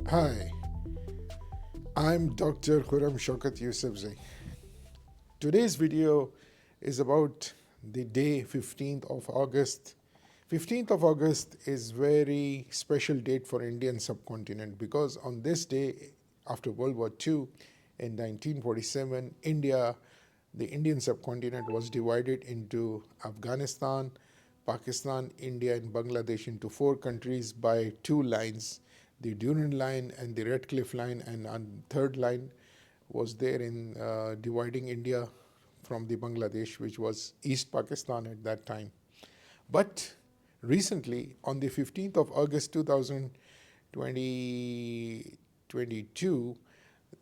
Hi, I'm Dr. Khurrum Shaukat Yusafzai. Today's video is about the day 15th of August. 15th of August is very special date for Indian subcontinent because on this day after World War II in 1947, the Indian subcontinent was divided into Afghanistan, Pakistan, India and Bangladesh into four countries by two lines, the Durand line and the Red Cliff line, and on third line was there in dividing India from the Bangladesh, which was East Pakistan at that time. But recently, on the 15th of August 2022,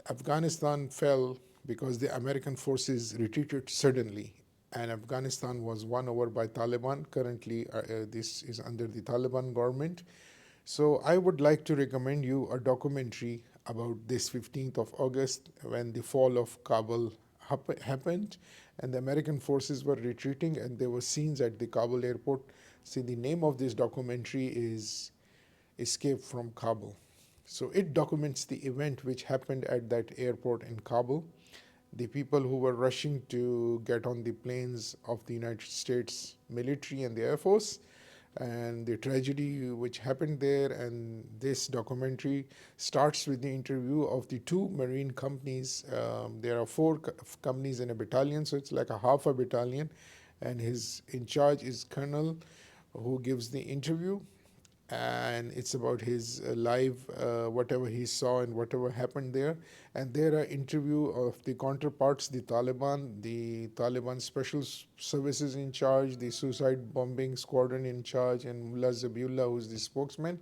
Afghanistan fell because the American forces retreated suddenly, and Afghanistan was won over by Taliban. Currently, this is under the Taliban government. So I would like to recommend you a documentary about this 15th of August when the fall of Kabul happened and the American forces were retreating and there were scenes at the Kabul airport. See, the name of this documentary is Escape from Kabul. So it documents the event which happened at that airport in Kabul. The people who were rushing to get on the planes of the United States military and the Air Force, and the tragedy which happened there. And this documentary starts with the interview of the two marine companies. There are four companies in a battalion, so it's like a half a battalion, and his in charge is colonel who gives the interview, and it's about his live whatever he saw and whatever happened there. And there are interview of the counterparts, the Taliban special services in charge, the suicide bombing squadron in charge, and Mullah Zabiullah, who's the spokesman,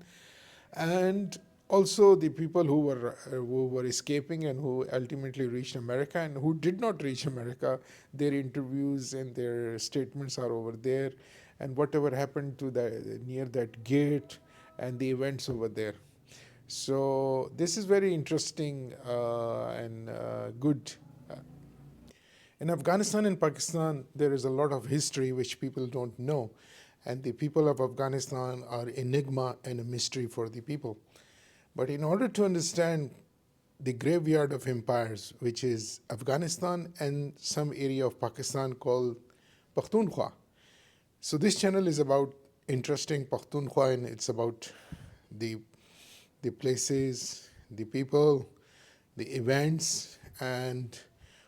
and also the people who were escaping and who ultimately reached America and who did not reach America. Their interviews and their statements are over there, and whatever happened to the near that gate and the events over there. So this is very interesting and good. In Afghanistan and Pakistan, there is a lot of history which people don't know, and the people of Afghanistan are enigma and a mystery for the people. But in order to understand the graveyard of empires, which is Afghanistan and some area of Pakistan called Pakhtunkhwa. So this channel is about interesting Pakhtunkhwa, and it's about the the places, the people, the events, and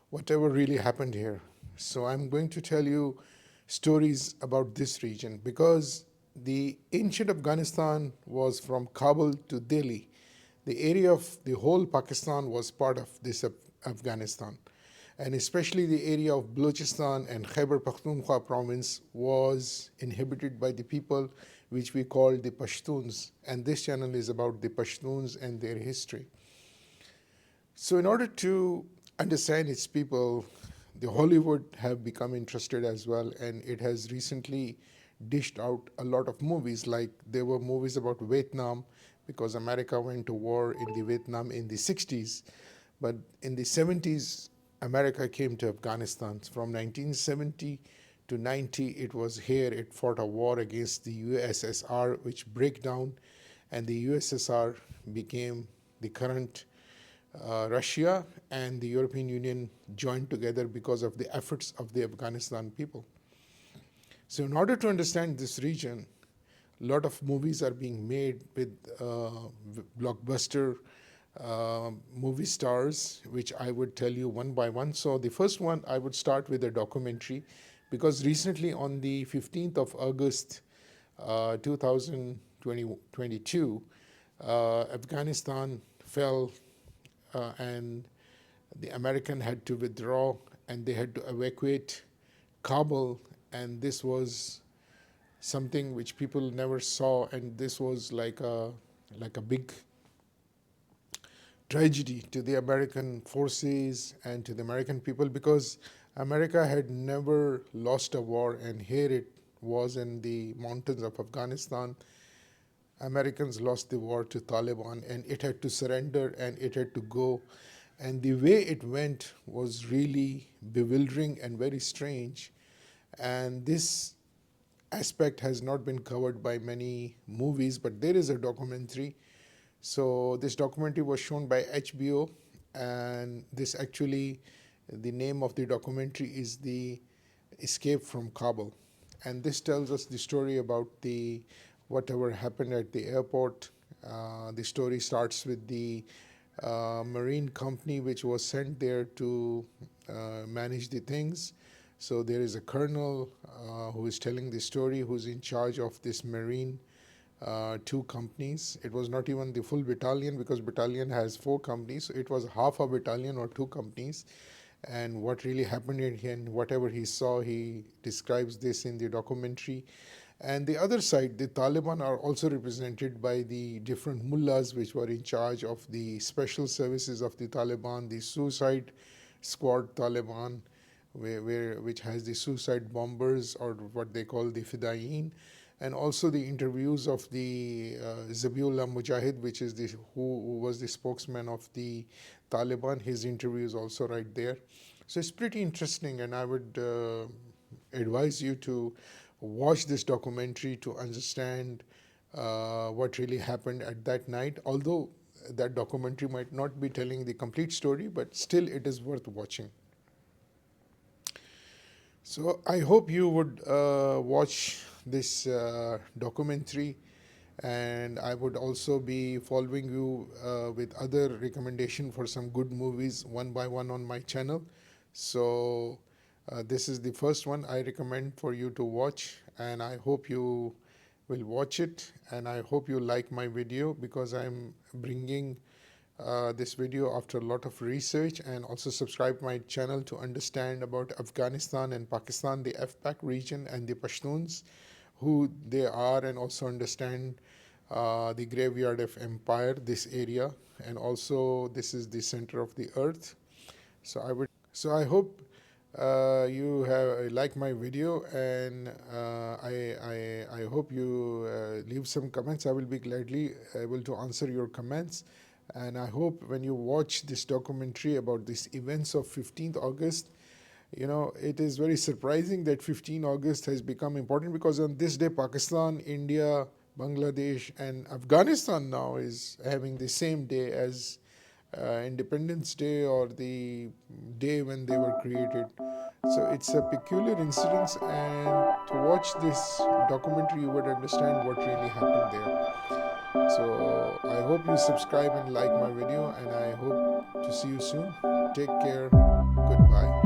whatever really happened here. So I'm going to tell you stories about this region because the ancient Afghanistan was from Kabul to Delhi. The area of the whole Pakistan was part of this Afghanistan, and especially the area of Balochistan and Khyber Pakhtunkhwa province was inhabited by the people which we call the Pashtuns, and this channel is about the Pashtuns and their history. So in order to understand its people, the Hollywood have become interested as well, and it has recently dished out a lot of movies. Like there were movies about Vietnam because America went to war in the Vietnam in the 60s, but in the 70s America came to Afghanistan. From 1970 to 90, it was here. It fought a war against the USSR, which broke down, and the USSR became the current Russia, and the European Union joined together because of the efforts of the Afghanistan people. So in order to understand this region, a lot of movies are being made with blockbuster movie stars, which I would tell you one by one. So the first one, I would start with a documentary, because recently on the 15th of August 2022, Afghanistan fell and the American had to withdraw and they had to evacuate Kabul, and this was something which people never saw, and this was like a big tragedy to the American forces and to the American people, because America had never lost a war, and here it was in the mountains of Afghanistan. Americans lost the war to Taliban, and it had to surrender and it had to go. And the way it went was really bewildering and very strange. And this aspect has not been covered by many movies, but there is a documentary So this documentary was shown by HBO, and this actually, the name of the documentary is The Escape from Kabul, and this tells us the story about the whatever happened at the airport. The story starts with the marine company which was sent there to manage the things. So there is a colonel who is telling the story, who's in charge of this marine two companies. It was not even the full battalion because battalion has four companies. So it was half a battalion or two companies. And what really happened in here and whatever he saw, he describes this in the documentary. And the other side, the Taliban are also represented by the different mullahs which were in charge of the special services of the Taliban, the suicide squad Taliban, which has the suicide bombers or what they call the Fidayin, and also the interviews of the Zabiullah Mujahid, which is the who was the spokesman of the Taliban. His interview is also right there. So it's pretty interesting, and I would advise you to watch this documentary to understand what really happened at that night. Although that documentary might not be telling the complete story, but still it is worth watching. So I hope you would watch this documentary, and I would also be following you with other recommendation for some good movies one by one on my channel. So this is the first one I recommend for you to watch, and I hope you will watch it, and I hope you like my video because I'm bringing this video after a lot of research, and also subscribe my channel to understand about Afghanistan and Pakistan, the FPAC region, and the Pashtuns, who they are, and also understand the graveyard of empire, this area, and also this is the center of the earth. So I hope you have like my video, and I hope you leave some comments. I will be gladly able to answer your comments. And I hope when you watch this documentary about these events of 15th August, it is very surprising that 15 August has become important because on this day, Pakistan, India, Bangladesh, and Afghanistan now is having the same day as Independence Day or the day when they were created. So it's a peculiar incidence, and to watch this documentary, you would understand what really happened there. So I hope you subscribe and like my video, and I hope to see you soon. Take care. Goodbye.